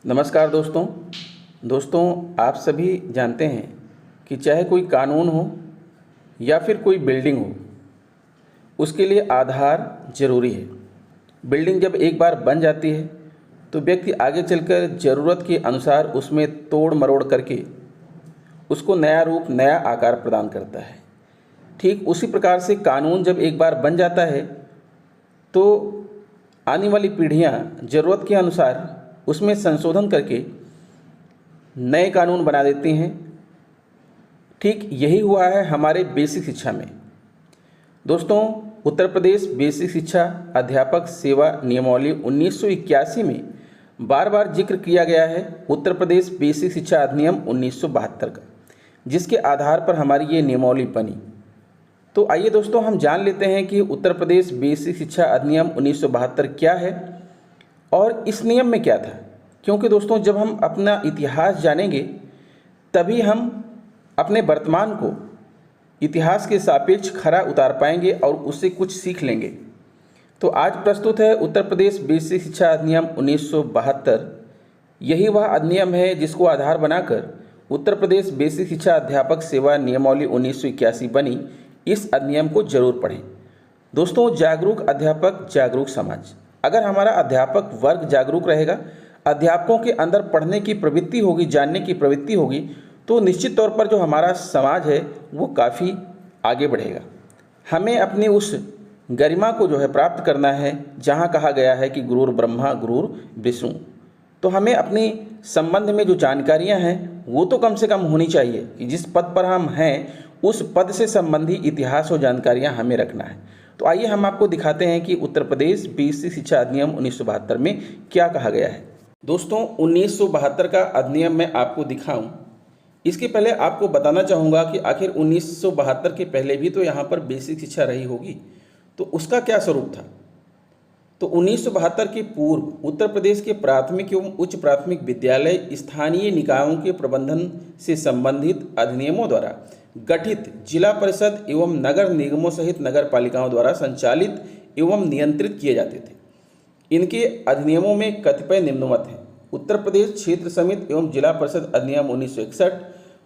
नमस्कार दोस्तों आप सभी जानते हैं कि चाहे कोई कानून हो या फिर कोई बिल्डिंग हो, उसके लिए आधार ज़रूरी है। बिल्डिंग जब एक बार बन जाती है तो व्यक्ति आगे चलकर ज़रूरत के अनुसार उसमें तोड़ मरोड़ करके उसको नया रूप, नया आकार प्रदान करता है। ठीक उसी प्रकार से कानून जब एक बार बन जाता है तो आने वाली पीढ़ियां ज़रूरत के अनुसार उसमें संशोधन करके नए कानून बना देती हैं। ठीक यही हुआ है हमारे बेसिक शिक्षा में। दोस्तों, उत्तर प्रदेश बेसिक शिक्षा अध्यापक सेवा नियमावली 1981 में बार बार जिक्र किया गया है उत्तर प्रदेश बेसिक शिक्षा अधिनियम 1972 का, जिसके आधार पर हमारी ये नियमावली बनी। तो आइए दोस्तों, हम जान लेते हैं कि उत्तर प्रदेश बेसिक शिक्षा अधिनियम 1972 क्या है और इस नियम में क्या था। क्योंकि दोस्तों, जब हम अपना इतिहास जानेंगे तभी हम अपने वर्तमान को इतिहास के सापेक्ष खरा उतार पाएंगे और उससे कुछ सीख लेंगे। तो आज प्रस्तुत है उत्तर प्रदेश बेसिक शिक्षा अधिनियम 1972। यही वह अधिनियम है जिसको आधार बनाकर उत्तर प्रदेश बेसिक शिक्षा अध्यापक सेवा नियमावली 1981 बनी। इस अधिनियम को जरूर पढ़ें। दोस्तों, जागरूक अध्यापक जागरूक समाज। अगर हमारा अध्यापक वर्ग जागरूक रहेगा, अध्यापकों के अंदर पढ़ने की प्रवृत्ति होगी, जानने की प्रवृत्ति होगी, तो निश्चित तौर पर जो हमारा समाज है वो काफ़ी आगे बढ़ेगा। हमें अपनी उस गरिमा को प्राप्त करना है जहाँ कहा गया है कि गुरुर ब्रह्मा गुरुर विष्णु। तो हमें अपने संबंध में जो जानकारियाँ हैं वो तो कम से कम होनी चाहिए कि जिस पद पर हम हैं उस पद से संबंधी इतिहास और जानकारियाँ हमें रखना है। तो आइए हम आपको दिखाते हैं कि उत्तर प्रदेश बेसिक शिक्षा अधिनियम 1972 में क्या कहा गया है। दोस्तों, 1972 का अधिनियम मैं आपको दिखाऊं, इसके पहले आपको बताना चाहूँगा कि आखिर 1972 के पहले भी तो यहाँ पर बेसिक शिक्षा रही होगी, तो उसका क्या स्वरूप था। तो 1972 के पूर्व उत्तर प्रदेश के प्राथमिक एवं उच्च प्राथमिक विद्यालय स्थानीय निकायों के प्रबंधन से संबंधित अधिनियमों द्वारा गठित जिला परिषद एवं नगर निगमों सहित नगर पालिकाओं द्वारा संचालित एवं नियंत्रित किए जाते थे। इनके अधिनियमों में कतिपय निम्नवत हैं। उत्तर प्रदेश क्षेत्र समिति एवं जिला परिषद अधिनियम 1961,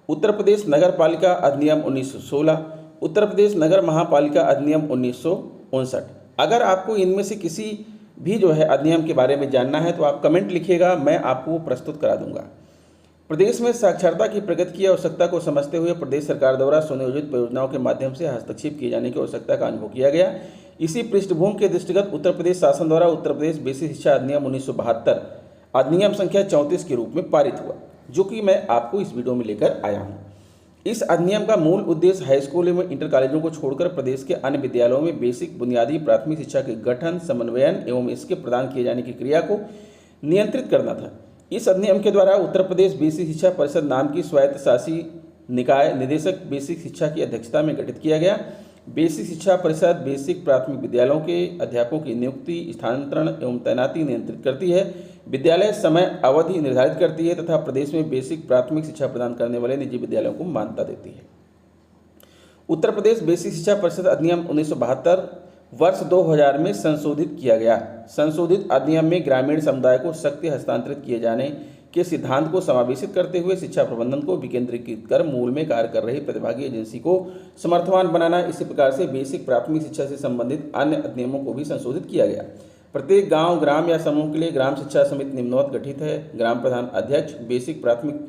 उत्तर प्रदेश नगर पालिका अधिनियम 1916, उत्तर प्रदेश नगर महापालिका अधिनियम 1959। अगर आपको इनमें से किसी भी अधिनियम के बारे में जानना है तो आप कमेंट लिखिएगा, मैं आपको प्रस्तुत करा दूंगा। प्रदेश में साक्षरता की प्रगति की आवश्यकता को समझते हुए प्रदेश सरकार द्वारा सुनियोजित परियोजनाओं के माध्यम से हस्तक्षेप किए जाने की आवश्यकता का अनुभव किया गया। इसी पृष्ठभूमि के दृष्टिगत उत्तर प्रदेश शासन द्वारा उत्तर प्रदेश बेसिक शिक्षा अधिनियम 1972 अधिनियम संख्या 34 के रूप में पारित हुआ, जो कि मैं आपको इस वीडियो में लेकर आया हूँ। इस अधिनियम का मूल उद्देश्य हाई स्कूल एवं इंटर कॉलेजों को छोड़कर प्रदेश के अन्य विद्यालयों में बेसिक बुनियादी प्राथमिक शिक्षा के गठन, समन्वयन एवं इसके प्रदान किए जाने की क्रिया को नियंत्रित करना था। इस अधिनियम के द्वारा उत्तर प्रदेश बेसिक शिक्षा परिषद नाम की स्वायत्त शासी निकाय निदेशक बेसिक शिक्षा की अध्यक्षता में गठित किया गया। बेसिक शिक्षा परिषद बेसिक प्राथमिक विद्यालयों के अध्यापकों की नियुक्ति, स्थानांतरण एवं तैनाती नियंत्रित करती है, विद्यालय समय अवधि निर्धारित करती है तथा प्रदेश में बेसिक प्राथमिक शिक्षा प्रदान करने वाले निजी विद्यालयों को मान्यता देती है। उत्तर प्रदेश बेसिक शिक्षा परिषद अधिनियम 1972 वर्ष 2000 में संशोधित किया गया। संशोधित अधिनियम में ग्रामीण समुदाय को शक्ति हस्तांतरित किए जाने के सिद्धांत को समावेशित करते हुए शिक्षा प्रबंधन को विकेंद्रीकृत कर मूल में कार्य कर रही प्रतिभागी एजेंसी को समर्थवान बनाना। इसी प्रकार से बेसिक प्राथमिक शिक्षा से संबंधित अन्य अधिनियमों को भी संशोधित किया गया। प्रत्येक गांव, ग्राम या समूह के लिए ग्राम शिक्षा समिति निम्नवत गठित है। ग्राम प्रधान अध्यक्ष, बेसिक प्राथमिक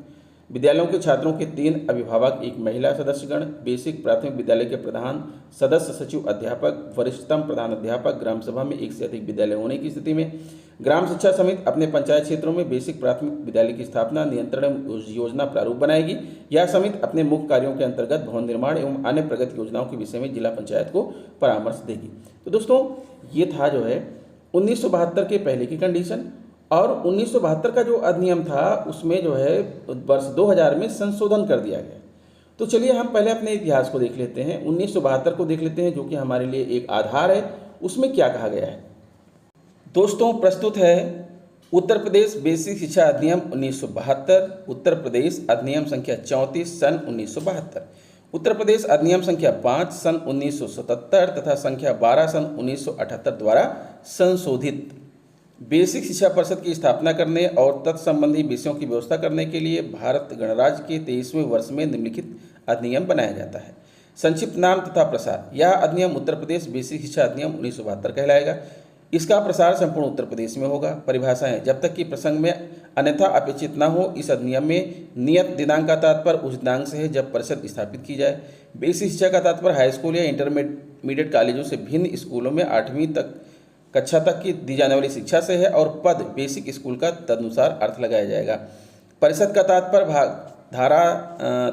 विद्यालयों के छात्रों के 3 अभिभावक, 1 महिला सदस्यगण, बेसिक प्राथमिक विद्यालय के प्रधान, सदस्य सचिव अध्यापक, वरिष्ठतम प्रधान अध्यापक, ग्राम सभा में 1 से अधिक विद्यालय होने की स्थिति में ग्राम शिक्षा समिति अपने पंचायत क्षेत्रों में बेसिक प्राथमिक विद्यालय की स्थापना, नियंत्रण योजना प्रारूप बनाएगी। यह समिति अपने मुख्य कार्यों के अंतर्गत भवन निर्माण एवं अन्य प्रगति योजनाओं के विषय में जिला पंचायत को परामर्श देगी। तो दोस्तों, ये था 1972 के पहले की कंडीशन। और 1972 का जो अधिनियम था उसमें वर्ष 2000 में संशोधन कर दिया गया। तो चलिए हम पहले अपने इतिहास को देख लेते हैं, 1972 को देख लेते हैं, जो कि हमारे लिए एक आधार है। उसमें क्या कहा गया है दोस्तों, प्रस्तुत है उत्तर प्रदेश बेसिक शिक्षा अधिनियम 1972, उत्तर प्रदेश अधिनियम संख्या 34 सन 1972, उत्तर प्रदेश अधिनियम संख्या 5 सन 1977 तथा संख्या 12 सन 1978 द्वारा संशोधित। बेसिक शिक्षा परिषद की स्थापना करने और तत्संबंधी विषयों की व्यवस्था करने के लिए भारत गणराज्य के 23वें वर्ष में निम्नलिखित अधिनियम बनाया जाता है। संक्षिप्त नाम तथा प्रसार। यह अधिनियम उत्तर प्रदेश बेसिक शिक्षा अधिनियम 1972 कहलाएगा। इसका प्रसार संपूर्ण उत्तर प्रदेश में होगा। परिभाषाएं। जब तक कि प्रसंग में अन्यथा अपेक्षित न हो, इस अधिनियम में नियत दिनांक का तात्पर्य उस दिनांक से है जब परिषद स्थापित की जाए। बेसिक शिक्षा का तात्पर्य हाई स्कूल या इंटरमीडिएट कॉलेजों से भिन्न स्कूलों में 8वीं कक्षा तक की दी जाने वाली शिक्षा से है और पद बेसिक स्कूल का तदनुसार अर्थ लगाया जाएगा। परिषद का तात्पर्य धारा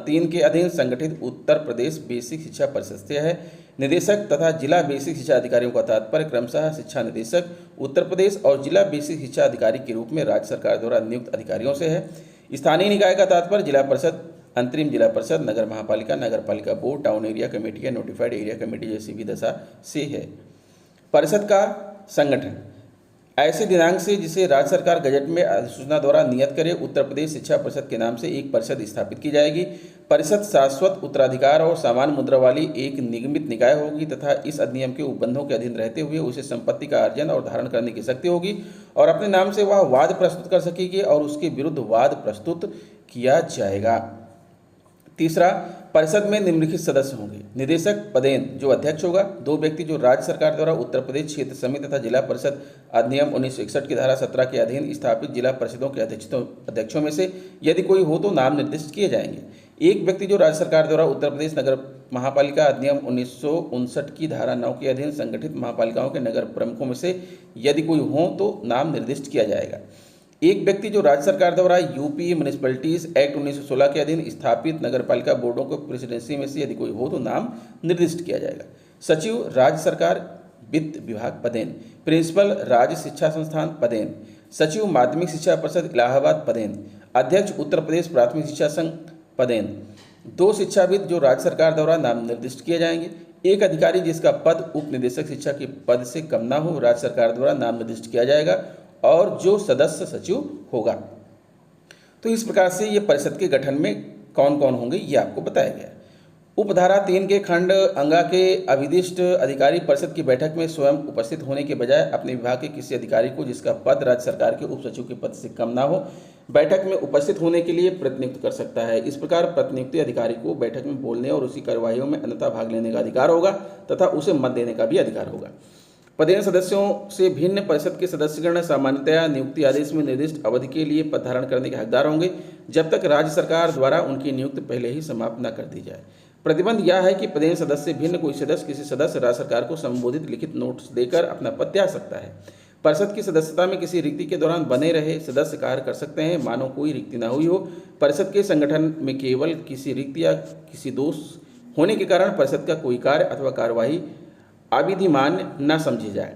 3 के अधीन संगठित उत्तर प्रदेश बेसिक शिक्षा परिषद से है। निदेशक तथा जिला बेसिक शिक्षा अधिकारियों का तात्पर्य क्रमशः शिक्षा निदेशक उत्तर प्रदेश और जिला बेसिक शिक्षा अधिकारी के रूप में राज्य सरकार द्वारा नियुक्त अधिकारियों से है। स्थानीय निकाय का तात्पर्य जिला परिषद, अंतरिम जिला परिषद, नगर महापालिका, नगर पालिका बोर्ड, टाउन एरिया कमेटी या नोटिफाइड एरिया कमेटी जैसी भी दशा से है। परिषद का संगठन। ऐसे दिनांक से जिसे राज्य सरकार गजट में अधिसूचना द्वारा नियत करे, उत्तर प्रदेश शिक्षा परिषद के नाम से एक परिषद स्थापित की जाएगी। परिषद शाश्वत उत्तराधिकार और समान मुद्रा वाली एक निगमित निकाय होगी तथा इस अधिनियम के उपबंधों के अधीन रहते हुए उसे संपत्ति का अर्जन और धारण करने की शक्ति होगी और अपने नाम से वह वाद प्रस्तुत कर सकेगी और उसके विरुद्ध वाद प्रस्तुत किया जाएगा। तीसरा, परिषद में निम्नलिखित सदस्य होंगे। निदेशक पदेन, जो अध्यक्ष होगा। 2 व्यक्ति जो राज्य सरकार द्वारा उत्तर प्रदेश क्षेत्र समिति तथा जिला परिषद अधिनियम 1961 की धारा 17 के अधीन स्थापित जिला परिषदों के अध्यक्षों में से यदि कोई हो तो नाम निर्दिष्ट किए जाएंगे। 1 व्यक्ति जो राज्य सरकार द्वारा उत्तर प्रदेश नगर महापालिका अधिनियम 1959 की धारा 9 के अधीन संगठित महापालिकाओं के नगर प्रमुखों में से यदि कोई हो तो नाम निर्दिष्ट किया जाएगा। 1 व्यक्ति जो राज्य सरकार द्वारा यूपी म्युनिसिपैलिटीज एक्ट 1916 के अधीन स्थापित नगरपालिका बोर्डों को प्रेसिडेंसी में से यदि कोई हो तो नाम निर्दिष्ट किया जाएगा। सचिव राज्य सरकार वित्त विभाग पदेन। प्रिंसिपल राज्य शिक्षा संस्थान पदेन। सचिव माध्यमिक शिक्षा परिषद इलाहाबाद पदेन। अध्यक्ष उत्तर प्रदेश प्राथमिक शिक्षा संघ पदेन। 2 शिक्षाविद जो राज्य सरकार द्वारा नाम निर्दिष्ट किए जाएंगे। 1 अधिकारी जिसका पद उप निदेशक शिक्षा के पद से कम न हो, राज्य सरकार द्वारा नाम निर्दिष्ट किया जाएगा और जो सदस्य सचिव होगा। तो इस प्रकार से ये परिषद के गठन में कौन कौन होंगे ये आपको बताया गया। उपधारा 3 के खंड अंगा के अभिदिष्ट अधिकारी परिषद की बैठक में स्वयं उपस्थित होने के बजाय अपने विभाग के किसी अधिकारी को जिसका पद राज्य सरकार के उप सचिव के पद से कम ना हो, बैठक में उपस्थित होने के लिए प्रतिनियुक्त कर सकता है। इस प्रकार प्रतिनियुक्त अधिकारी को बैठक में बोलने और उसी कार्यवाहियों में अन्यथा भाग लेने का अधिकार होगा तथा उसे मत देने का भी अधिकार होगा। पदेन सदस्यों से भिन्न परिषद के सदस्यगण सामान्यतया नियुक्ति आदेश में निर्दिष्ट अवधि के लिए पद धारण करने के हकदार होंगे जब तक राज्य सरकार द्वारा उनकी नियुक्ति पहले ही समाप्त न कर दी जाए। प्रतिबंध यह है कि पदेन सदस्य से भिन्न कोई सदस्य किसी सदस्य राज्य सरकार को संबोधित लिखित नोट्स देकर अपना पद त्याग सकता है। परिषद की सदस्यता में किसी रिक्ति के दौरान बने रहे सदस्य कार्य कर सकते हैं मानो कोई रिक्ति न हुई हो। परिषद के संगठन में केवल किसी रिक्ति या किसी दोष होने के कारण परिषद का कोई कार्य अथवा कार्यवाही अविधिमान्य न समझी जाए।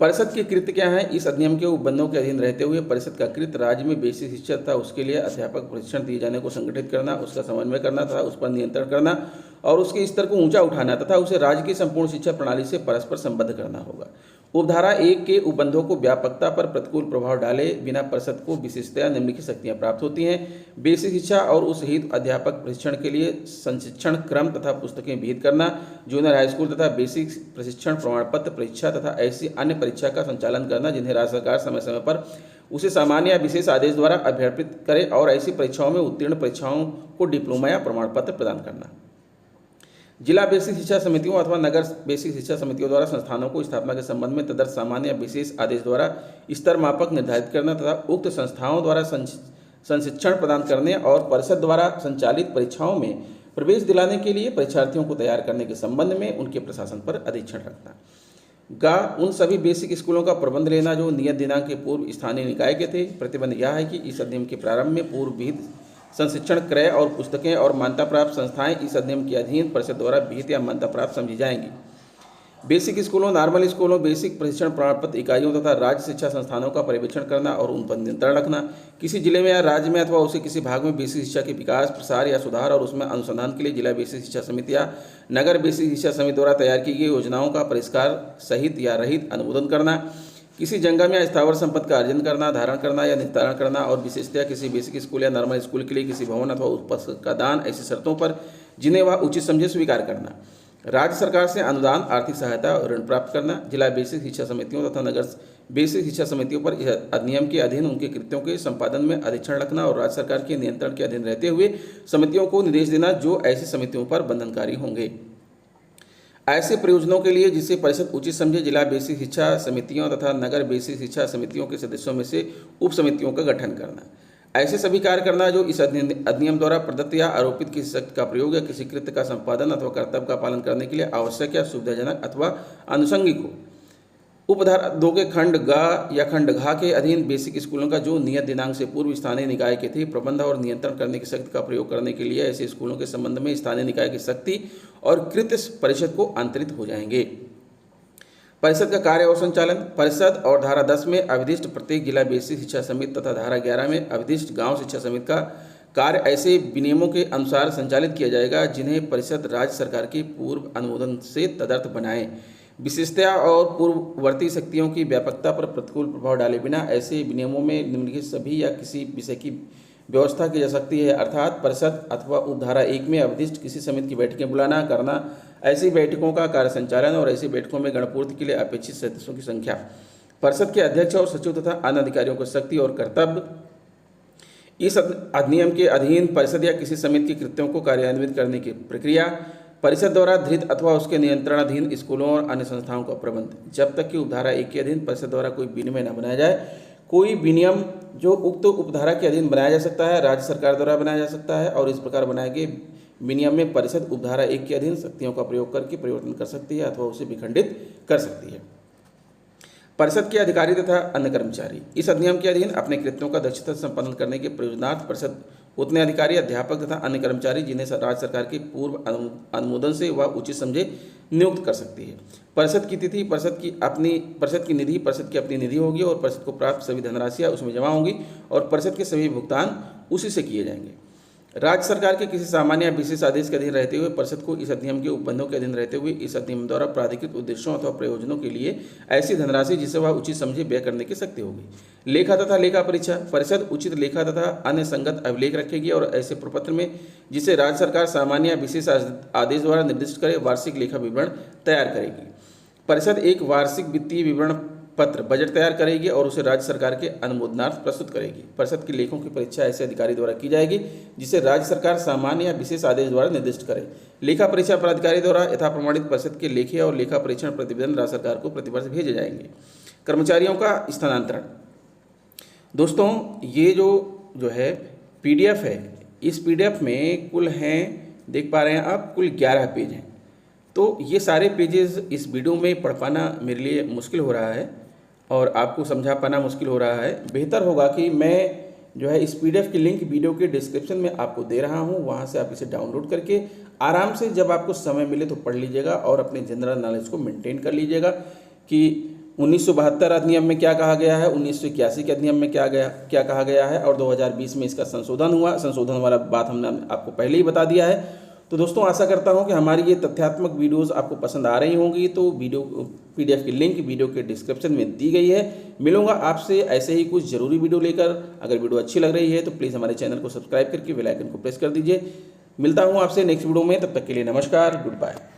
परिषद के कृत्य क्या है? इस अधिनियम के उपबंधों के अधीन रहते हुए परिषद का कृत्य राज्य में बेसिक शिक्षा तथा उसके लिए अध्यापक प्रशिक्षण दिए जाने को संगठित करना, उसका समन्वय करना तथा उस पर नियंत्रण करना और उसके स्तर को ऊंचा उठाना तथा उसे राज्य की संपूर्ण शिक्षा प्रणाली से परस्पर संबद्ध करना होगा। उपधारा 1 के उपबंधों को व्यापकता पर प्रतिकूल प्रभाव डाले बिना परिषद को विशेषतया निम्नलिखित शक्तियां प्राप्त होती हैं। बेसिक शिक्षा और उस हेतु अध्यापक प्रशिक्षण के लिए संशिक्षण क्रम तथा पुस्तकें विहित करना, जूनियर हाई स्कूल तथा बेसिक प्रशिक्षण प्रमाण पत्र परीक्षा तथा ऐसी अन्य परीक्षा का संचालन करना जिन्हें राज्य सरकार समय समय पर उसे सामान्य या विशेष आदेश द्वारा अभ्यर्पित करे और ऐसी परीक्षाओं में उत्तीर्ण परीक्षाओं को डिप्लोमा या प्रमाण पत्र प्रदान करना। जिला बेसिक शिक्षा समितियों अथवा नगर बेसिक शिक्षा समितियों द्वारा संस्थानों को स्थापना के संबंध में तदर्थ सामान्य या विशेष आदेश द्वारा स्तर मापक निर्धारित करना तथा उक्त संस्थाओं द्वारा संशिक्षण प्रदान करने और परिषद द्वारा संचालित परीक्षाओं में प्रवेश दिलाने के लिए परीक्षार्थियों को तैयार करने के संबंध में उनके प्रशासन पर अधीक्षण रखना। उन सभी बेसिक स्कूलों का प्रबंध लेना जो नियत दिनांक के पूर्व स्थानीय निकाय के थे। प्रतिबंध यह है कि इस अधिनियम के प्रारंभ में पूर्व विहित संशिक्षण क्रय और पुस्तकें और मान्यता प्राप्त संस्थाएं इस अधिनियम के अधीन परिषद द्वारा विहित या मान्यता प्राप्त समझी जाएंगी। बेसिक स्कूलों, नॉर्मल स्कूलों, बेसिक प्रशिक्षण प्रमाणपत्र इकाइयों तथा राज्य शिक्षा संस्थानों का पर्यवेक्षण करना और उन पर नियंत्रण रखना। किसी जिले में या राज्य में अथवा उसे किसी भाग में बेसिक शिक्षा के विकास, प्रसार या सुधार और उसमें अनुसंधान के लिए जिला बेसिक शिक्षा समिति या नगर बेसिक शिक्षा समिति द्वारा तैयार की गई योजनाओं का परिष्कार सहित या रहित अनुमोदन करना। किसी जंगम या स्थावर संपत्ति का अर्जन करना, धारण करना या निस्तारण करना और विशेषतया किसी बेसिक स्कूल या नॉर्मल स्कूल के लिए किसी भवन अथवा उपस्क का दान ऐसी शर्तों पर जिन्हें वह उचित समझे स्वीकार करना। राज्य सरकार से अनुदान, आर्थिक सहायता और ऋण प्राप्त करना, जिला बेसिक शिक्षा समितियों तथा नगर बेसिक शिक्षा समितियों पर इस अधिनियम के अधीन उनके कृत्यों के संपादन में अधीक्षण रखना और राज्य सरकार के नियंत्रण के अधीन रहते हुए समितियों को निर्देश देना जो ऐसी समितियों पर बंधनकारी होंगे। ऐसे प्रयोजनों के लिए जिसे परिषद उचित समझे, जिला बेसिक शिक्षा समितियों तथा नगर बेसिक शिक्षा समितियों के सदस्यों में से उप समितियों का गठन करना। ऐसे सभी कार्य करना जो इस अधिनियम द्वारा प्रदत्त या आरोपित किसी शक्ति का प्रयोग या किसी कृत्य का संपादन अथवा कर्तव्य का पालन करने के लिए आवश्यक या सुविधाजनक अथवा आनुषंगिक हो। उपधारा 2 के खंड ग या खंड घ के अधीन बेसिक स्कूलों का जो नियत दिनांक से पूर्व स्थानीय निकाय के थे प्रबंध और नियंत्रण करने की शक्ति का प्रयोग करने के लिए ऐसे स्कूलों के संबंध में स्थानीय निकाय की शक्ति और कृत्य परिषद को अंतरित हो जाएंगे। परिषद का कार्य और संचालन। परिषद और धारा 10 में अविदिष्ट प्रत्येक जिला बेसिक शिक्षा समिति तथा धारा 11 में अविदिष्ट गांव शिक्षा समिति का कार्य ऐसे विनियमों के अनुसार संचालित किया जाएगा जिन्हें परिषद राज्य सरकार के पूर्व अनुमोदन से तदर्थ बनाए। विशेषता और पूर्ववर्ती शक्तियों की व्यापकता पर प्रतिकूल प्रभाव डाले बिना ऐसे विनियमों में निम्नलिखित सभी या किसी विषय की व्यवस्था की जा सकती है, अर्थात परिषद अथवा उपधारा 1 में अवधिष्ट किसी समिति की बैठकें बुलाना करना, ऐसी बैठकों का कार्य संचालन और ऐसी बैठकों में गणपूर्ति के लिए अपेक्षित सदस्यों की संख्या, परिषद के अध्यक्ष और सचिव तथा अन्य अधिकारियों को शक्ति और कर्तव्य। इस अधिनियम के अधीन परिषद या किसी समिति के कृत्यों को कार्यान्वित करने की प्रक्रिया। परिषद द्वारा धृत अथवा उसके नियंत्रणाधीन स्कूलों और अन्य संस्थाओं का प्रबंध। जब तक कि उपधारा 1 के अधीन परिषद द्वारा कोई विनियम न बनाया जाए, कोई विनियम जो उक्त उपधारा के अधीन बनाया जा सकता है राज्य सरकार द्वारा बनाया जा सकता है और इस प्रकार बनाए गए विनियम में परिषद उपधारा 1 के अधीन शक्तियों का प्रयोग करके परिवर्तन कर सकती है अथवा उसे विखंडित कर सकती है। परिषद के अधिकारी तथा अन्य कर्मचारी इस अधिनियम के अधीन अपने कृत्यों का दक्षता से संपादन करने के प्रयोजनार्थ परिषद उतने अधिकारी, अध्यापक तथा अन्य कर्मचारी जिन्हें राज्य सरकार के पूर्व अनुमोदन से वह उचित समझे नियुक्त कर सकती है। परिषद की तिथि, परिषद की निधि परिषद की अपनी निधि होगी और परिषद को प्राप्त सभी धनराशियाँ उसमें जमा होंगी और परिषद के सभी भुगतान उसी से किए जाएंगे। राज्य सरकार के किसी सामान्य या विशेष आदेश के अधीन रहते हुए परिषद को इस अधिनियम के उपबंधों के अधीन रहते हुए इस अधिनियम द्वारा प्राधिकृत उद्देश्यों अथवा प्रयोजनों के लिए ऐसी धनराशि जिसे वह उचित समझे व्यय करने की शक्ति होगी। लेखा तथा लेखा परीक्षा। परिषद उचित लेखा तथा अन्य संगत अभिलेख रखेगी और ऐसे प्रपत्र में जिसे राज्य सरकार सामान्य या विशेष आदेश द्वारा निर्दिष्ट करे वार्षिक लेखा विवरण तैयार करेगी। परिषद एक वार्षिक वित्तीय विवरण पत्र बजट तैयार करेगी और उसे राज्य सरकार के अनुमोदनार्थ प्रस्तुत करेगी। परिषद के लेखों की परीक्षा ऐसे अधिकारी द्वारा की जाएगी जिसे राज्य सरकार सामान्य या विशेष आदेश द्वारा निर्दिष्ट करे। लेखा परीक्षा प्राधिकारी द्वारा यथा प्रमाणित परिषद के लेखे और लेखा परीक्षण प्रतिवेदन राज्य सरकार को प्रतिवर्ष भेजे जाएंगे। कर्मचारियों का स्थानांतरण। दोस्तों, ये जो है PDF है, इस PDF में कुल हैं, देख पा रहे हैं आप, कुल 11 पेज हैं। तो ये सारे पेजेस इस वीडियो में पढ़ पाना मेरे लिए मुश्किल हो रहा है और आपको समझा पाना मुश्किल हो रहा है। बेहतर होगा कि मैं जो है इस PDF की लिंक वीडियो के डिस्क्रिप्शन में आपको दे रहा हूँ, वहाँ से आप इसे डाउनलोड करके आराम से जब आपको समय मिले तो पढ़ लीजिएगा और अपने जनरल नॉलेज को मेंटेन कर लीजिएगा कि 1972 अधिनियम में क्या कहा गया है, 1981 के अधिनियम में क्या कहा गया है और 2020 में इसका संशोधन हुआ। संशोधन वाला बात हमने आपको पहले ही बता दिया है। तो दोस्तों, आशा करता हूं कि हमारी ये तथ्यात्मक वीडियोस आपको पसंद आ रही होंगी। तो PDF की लिंक वीडियो के डिस्क्रिप्शन में दी गई है। मिलूंगा आपसे ऐसे ही कुछ ज़रूरी वीडियो लेकर। अगर वीडियो अच्छी लग रही है तो प्लीज़ हमारे चैनल को सब्सक्राइब करके बेल आइकन को प्रेस कर दीजिए। मिलता हूँ आपसे नेक्स्ट वीडियो में, तब तक के लिए नमस्कार, गुड बाय।